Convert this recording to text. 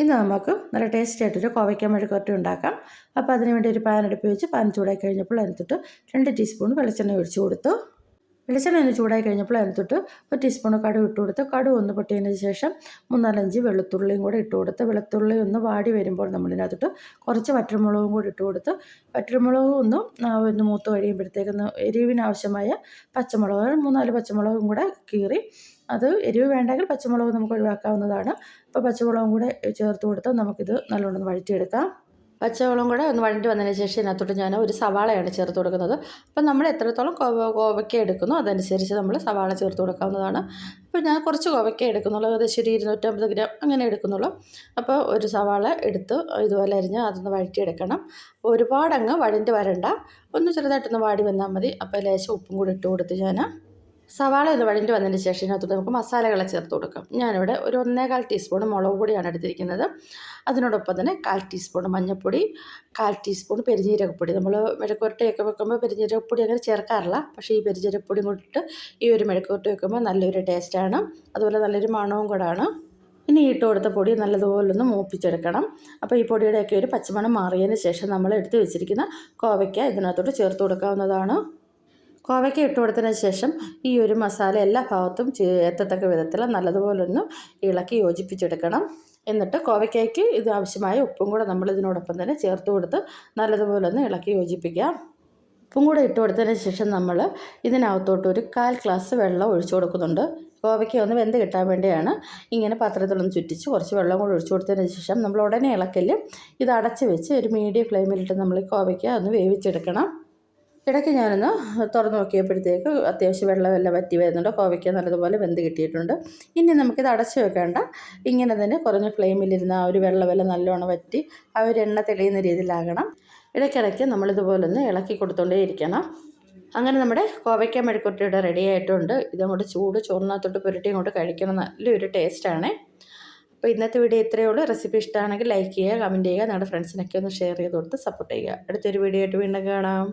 ഇന്ന് നമുക്ക് നല്ല ടേസ്റ്റി ആയിട്ടൊരു കോവയ്ക്ക മെഴുക്കുവരട്ടി ഉണ്ടാക്കാം. അപ്പോൾ അതിന് വേണ്ടി ഒരു പാൻ അടുപ്പിൽ വെച്ച് പാൻ ചൂടായി കഴിഞ്ഞപ്പോൾ അതിനകത്തോട്ട് 2 ടീസ്പൂൺ വെളിച്ചെണ്ണ ഒഴിച്ചു കൊടുത്തു. വെളിച്ചെണ്ണ ഒന്ന് ചൂടായി കഴിഞ്ഞപ്പോൾ അതിനകത്തോട്ട് 1 ടീസ്പൂൺ കടുക് ഇട്ട് കൊടുത്ത് കടുക് ഒന്ന് പൊട്ടിയതിന് ശേഷം 3-4 വെളുത്തുള്ളിയും കൂടെ ഇട്ട് കൊടുത്ത് വെളുത്തുള്ളി ഒന്ന് വാടി വരുമ്പോൾ നമ്മളിതിനകത്തോട്ട് കുറച്ച് വറ്റൽമുളകും കൂടി ഇട്ട് കൊടുത്ത് വറ്റൽമുളകും ഒന്ന് മൂത്ത് കഴിയുമ്പോഴത്തേക്കൊന്ന് എരിവിനാവശ്യമായ പച്ചമുളക് 3-4 പച്ചമുളകും കൂടെ കീറി, അത് എരിവ് വേണ്ടെങ്കിൽ പച്ചമുളക് നമുക്ക് ഒഴിവാക്കാവുന്നതാണ്. അപ്പോൾ പച്ചമുളകും കൂടെ ചേർത്ത് കൊടുത്ത് നമുക്കിത് നല്ലോണം വഴറ്റിയെടുക്കാം. പച്ചമുളകും കൂടെ ഒന്ന് വഴറ്റി വന്നതിന് ശേഷം ഇതിനകത്തോട്ട് ഞാൻ ഒരു സവാളയാണ് ചേർത്ത് കൊടുക്കുന്നത്. അപ്പം നമ്മൾ എത്രത്തോളം കോവയ്ക്ക എടുക്കുന്നോ അതനുസരിച്ച് നമ്മൾ സവാള ചേർത്ത് കൊടുക്കാവുന്നതാണ്. അപ്പോൾ ഞാൻ കുറച്ച് കോവയ്ക്ക എടുക്കുന്നുള്ളൂ, ഏകദേശം 250 ഗ്രാം അങ്ങനെ എടുക്കുന്നുള്ളൂ. അപ്പോൾ ഒരു സവാള എടുത്ത് ഇതുപോലെ അരിഞ്ഞ് അതൊന്ന് വഴറ്റിയെടുക്കണം. ഒരുപാടങ്ങ് വഴറ്റി വരണ്ട, ഒന്ന് ചെറുതായിട്ടൊന്ന് വാടി വന്നാൽ മതി. അപ്പോൾ ലേശം ഉപ്പും കൂടി ഇട്ട് കൊടുത്ത് ഞാൻ സവാള ഒന്ന് വഴറ്റി വന്നതിന് ശേഷം ഇതിനകത്തോട്ട് നമുക്ക് മസാലകളെ ചേർത്ത് കൊടുക്കാം. ഞാനിവിടെ ഒരു 1.25 ടീസ്പൂൺ മുളക് പൊടിയാണ് എടുത്തിരിക്കുന്നത്. അതിനോടൊപ്പം തന്നെ 1/4 ടീസ്പൂൺ മഞ്ഞൾപ്പൊടി, 1/4 ടീസ്പൂൺ പെരുംജീരകപ്പൊടി. നമ്മൾ മെഴുക്കുവരട്ടിയൊക്കെ വെക്കുമ്പോൾ പെരുംജീരകപ്പൊടി അങ്ങനെ ചേർക്കാറില്ല, പക്ഷേ ഈ പെരുംജീരകപ്പൊടി കൊണ്ടിട്ട് ഈ ഒരു മെഴുക്കുവരട്ടി വെക്കുമ്പോൾ നല്ലൊരു ടേസ്റ്റാണ്, അതുപോലെ നല്ലൊരു മണവും കൂടാണ്. ഇനി ഇട്ട് കൊടുത്ത പൊടി നല്ലതുപോലെ ഒന്ന് മൂപ്പിച്ചെടുക്കണം. അപ്പോൾ ഈ പൊടിയുടെയൊക്കെ ഒരു പച്ചമണം മാറിയതിന് ശേഷം നമ്മൾ എടുത്ത് വെച്ചിരിക്കുന്ന കോവയ്ക്ക ഇതിനകത്തോട്ട് ചേർത്ത് കൊടുക്കാവുന്നതാണ്. കോവയ്ക്ക ഇട്ട് കൊടുത്തതിന് ശേഷം ഈ ഒരു മസാല എല്ലാ ഭാഗത്തും എത്തത്തക്ക വിധത്തിൽ നല്ലതുപോലെ ഒന്ന് ഇളക്കി യോജിപ്പിച്ചെടുക്കണം. എന്നിട്ട് കോവയ്ക്കയ്ക്ക് ഇത് ആവശ്യമായ ഉപ്പും കൂടെ നമ്മൾ ഇതിനോടൊപ്പം തന്നെ ചേർത്ത് കൊടുത്ത് നല്ലതുപോലെ ഒന്ന് ഇളക്കി യോജിപ്പിക്കാം. ഉപ്പും കൂടെ ഇട്ട് കൊടുത്തതിന് ശേഷം നമ്മൾ ഇതിനകത്തോട്ട് ഒരു 1/4 ഗ്ലാസ് വെള്ളം ഒഴിച്ചു കൊടുക്കുന്നുണ്ട്. കോവയ്ക്ക ഒന്ന് വെന്ത് കിട്ടാൻ വേണ്ടിയാണ്. ഇങ്ങനെ പാത്രത്തിലൊന്ന് ചുറ്റിച്ച് കുറച്ച് വെള്ളം കൂടെ ഒഴിച്ചു കൊടുത്തതിന് ശേഷം നമ്മൾ ഉടനെ ഇളക്കല്, ഇത് അടച്ച് വെച്ച് ഒരു മീഡിയം ഫ്ലെയിമിലിട്ട് നമ്മൾ കോവയ്ക്ക ഒന്ന് വേവിച്ചെടുക്കണം. ഇടയ്ക്ക് ഞാനൊന്ന് തുറന്ന് നോക്കിയപ്പോഴത്തേക്ക് അത്യാവശ്യം വെള്ളമെല്ലാം വറ്റി വരുന്നുണ്ട്. കോവയ്ക്ക നല്ലതുപോലെ വെന്ത് കിട്ടിയിട്ടുണ്ട്. ഇനി നമുക്കിത് അടച്ച് വെക്കേണ്ട, ഇങ്ങനെ തന്നെ കുറഞ്ഞ ഫ്ലെയിമിലിരുന്ന് ആ ഒരു വെള്ളമെല്ലാം നല്ലോണം വറ്റി ആ ഒരു എണ്ണ തെളിയുന്ന രീതിയിലാകണം. ഇടയ്ക്കിടയ്ക്ക് നമ്മളിതുപോലെ ഒന്ന് ഇളക്കി കൊടുത്തുകൊണ്ടേ ഇരിക്കണം. അങ്ങനെ നമ്മുടെ കോവയ്ക്ക മെഴുക്കുവരട്ടി റെഡി ആയിട്ടുണ്ട്. ഇതങ്ങോട്ട് ചൂട് ചോറിനകത്തോട്ട് പുരട്ടി ഇങ്ങോട്ട് കഴിക്കണം, നല്ലൊരു ടേസ്റ്റാണ്. അപ്പോൾ ഇന്നത്തെ വീഡിയോ ഇത്രയേ ഉള്ളൂ. റെസിപ്പി ഇഷ്ടമാണെങ്കിൽ ലൈക്ക് ചെയ്യുക, കമൻറ്റ് ചെയ്യുക, നിങ്ങളുടെ ഫ്രണ്ട്സിനൊക്കെ ഒന്ന് ഷെയർ ചെയ്ത് കൊടുത്ത് സപ്പോർട്ട് ചെയ്യുക. അടുത്തൊരു വീഡിയോ ആയിട്ട് വീണ്ടും കാണാം.